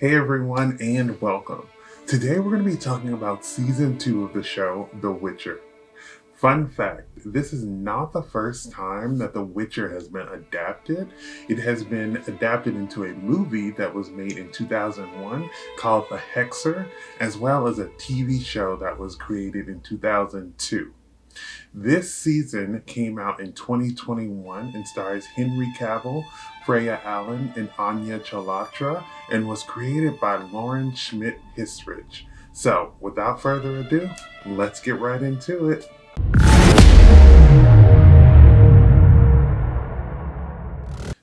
Hey everyone, and welcome. Today we're going to be talking about season 2 of the show, The Witcher. Fun fact, this is not the first time that The Witcher has been adapted. It has been adapted into a movie that was made in 2001 called The Hexer, as well as a TV show that was created in 2002. This season came out in 2021 and stars Henry Cavill, Freya Allan, and Anya Chalotra, and was created by Lauren Schmidt Hissrich. So, without further ado, let's get right into it.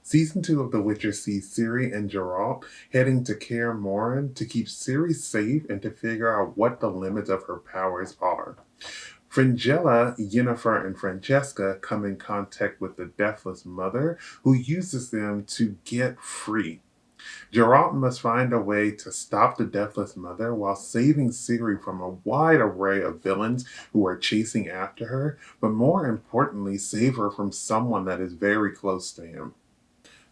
Season 2 of The Witcher sees Ciri and Geralt heading to Kaer Morhen to keep Ciri safe and to figure out what the limits of her powers are. Fringilla, Yennefer, and Francesca come in contact with the Deathless Mother, who uses them to get free. Geralt must find a way to stop the Deathless Mother while saving Ciri from a wide array of villains who are chasing after her, but more importantly, save her from someone that is very close to him.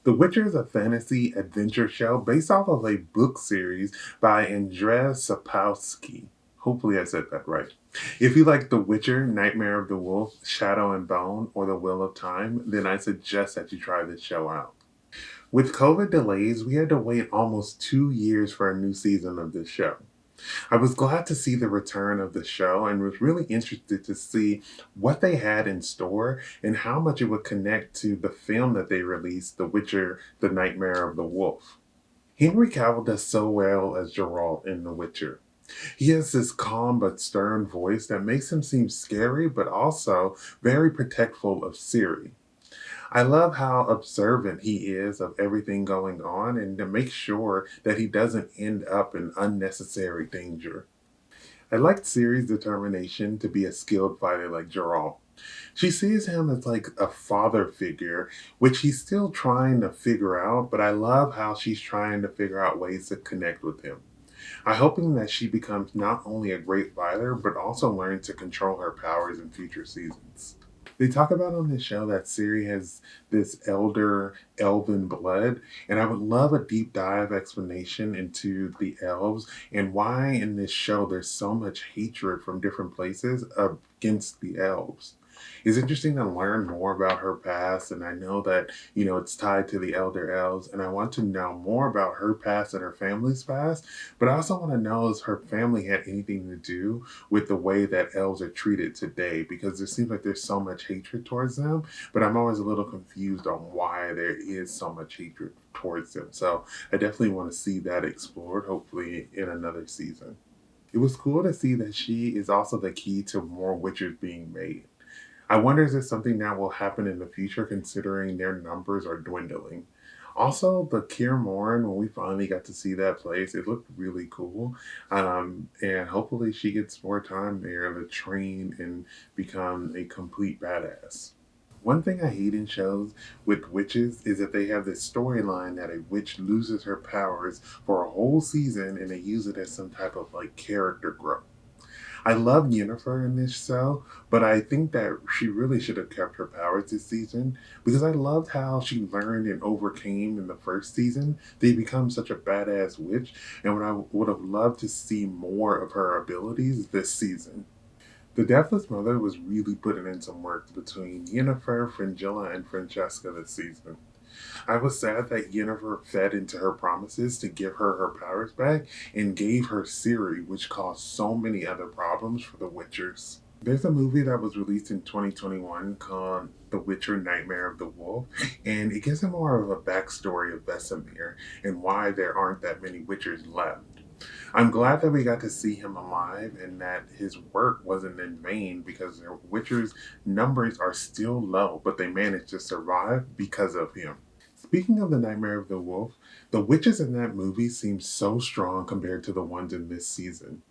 The Witcher is a fantasy adventure show based off of a book series by Andrzej Sapkowski. Hopefully I said that right. If you like The Witcher, Nightmare of the Wolf, Shadow and Bone, or The Wheel of Time, then I suggest that you try this show out. With COVID delays, we had to wait almost 2 years for a new season of this show. I was glad to see the return of the show and was really interested to see what they had in store and how much it would connect to the film that they released, The Witcher, The Nightmare of the Wolf. Henry Cavill does so well as Geralt in The Witcher. He has this calm but stern voice that makes him seem scary but also very protectful of Ciri. I love how observant he is of everything going on and to make sure that he doesn't end up in unnecessary danger. I liked Ciri's determination to be a skilled fighter like Geralt. She sees him as like a father figure, which he's still trying to figure out, but I love how she's trying to figure out ways to connect with him. I'm hoping that she becomes not only a great fighter, but also learns to control her powers in future seasons. They talk about on this show that Ciri has this elder elven blood, and I would love a deep dive explanation into the elves and why in this show there's so much hatred from different places against the elves. It's interesting to learn more about her past, and I know that, it's tied to the Elder Elves, and I want to know more about her past and her family's past, but I also want to know if her family had anything to do with the way that elves are treated today, because it seems like there's so much hatred towards them, but I'm always a little confused on why there is so much hatred towards them. So I definitely want to see that explored, hopefully in another season. It was cool to see that she is also the key to more Witchers being made. I wonder if this something that will happen in the future considering their numbers are dwindling. Also, the Kier Morn, when we finally got to see that place, it looked really cool. And hopefully she gets more time there to train and become a complete badass. One thing I hate in shows with witches is that they have this storyline that a witch loses her powers for a whole season and they use it as some type of like character growth. I love Yennefer in this show, but I think that she really should have kept her powers this season because I loved how she learned and overcame in the first season to become such a badass witch, and I would have loved to see more of her abilities this season. The Deathless Mother was really putting in some work between Yennefer, Fringilla, and Francesca this season. I was sad that Yennefer fed into her promises to give her her powers back and gave her Ciri, which caused so many other problems for the Witchers. There's a movie that was released in 2021 called The Witcher Nightmare of the Wolf, and it gives a more of a backstory of Vesemir and why there aren't that many Witchers left. I'm glad that we got to see him alive and that his work wasn't in vain because the Witcher's numbers are still low, but they managed to survive because of him. Speaking of the Nightmare of the Wolf, the witches in that movie seem so strong compared to the ones in this season.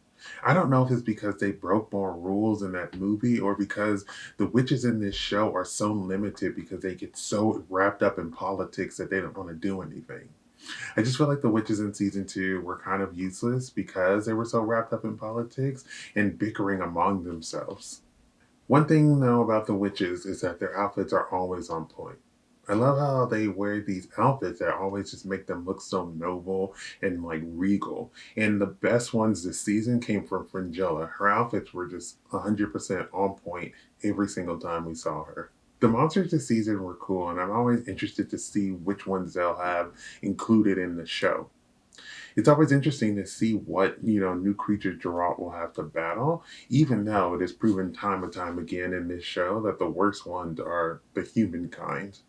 I don't know if it's because they broke more rules in that movie or because the witches in this show are so limited because they get so wrapped up in politics that they don't want to do anything. I just feel like the witches in season 2 were kind of useless because they were so wrapped up in politics and bickering among themselves. One thing though about the witches is that their outfits are always on point. I love how they wear these outfits that always just make them look so noble and like regal. And the best ones this season came from Fringilla. Her outfits were just 100% on point every single time we saw her. The monsters this season were cool, and I'm always interested to see which ones they'll have included in the show. It's always interesting to see what, new creatures Geralt will have to battle, even though it is proven time and time again in this show that the worst ones are the humankind.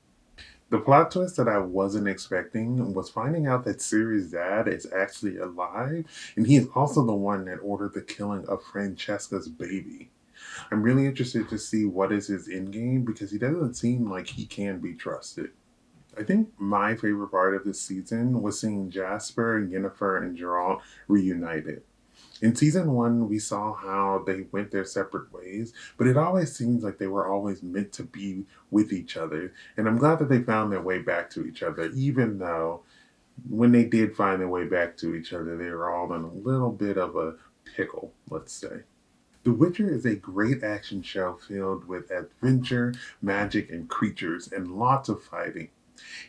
The plot twist that I wasn't expecting was finding out that Ciri's dad is actually alive, and he is also the one that ordered the killing of Francesca's baby. I'm really interested to see what is his endgame because he doesn't seem like he can be trusted. I think my favorite part of this season was seeing Jasper, Yennefer, and Geralt reunited. In season one, we saw how they went their separate ways, but it always seems like they were always meant to be with each other. And I'm glad that they found their way back to each other, even though when they did find their way back to each other, they were all in a little bit of a pickle, let's say. The Witcher is a great action show filled with adventure, magic, and creatures, and lots of fighting.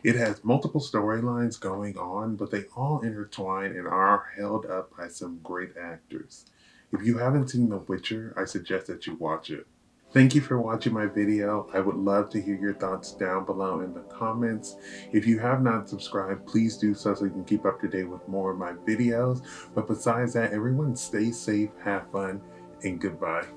It has multiple storylines going on, but they all intertwine and are held up by some great actors. If you haven't seen The Witcher, I suggest that you watch it. Thank you for watching my video. I would love to hear your thoughts down below in the comments. If you have not subscribed, please do so you can keep up to date with more of my videos. But besides that, everyone stay safe, have fun, and goodbye.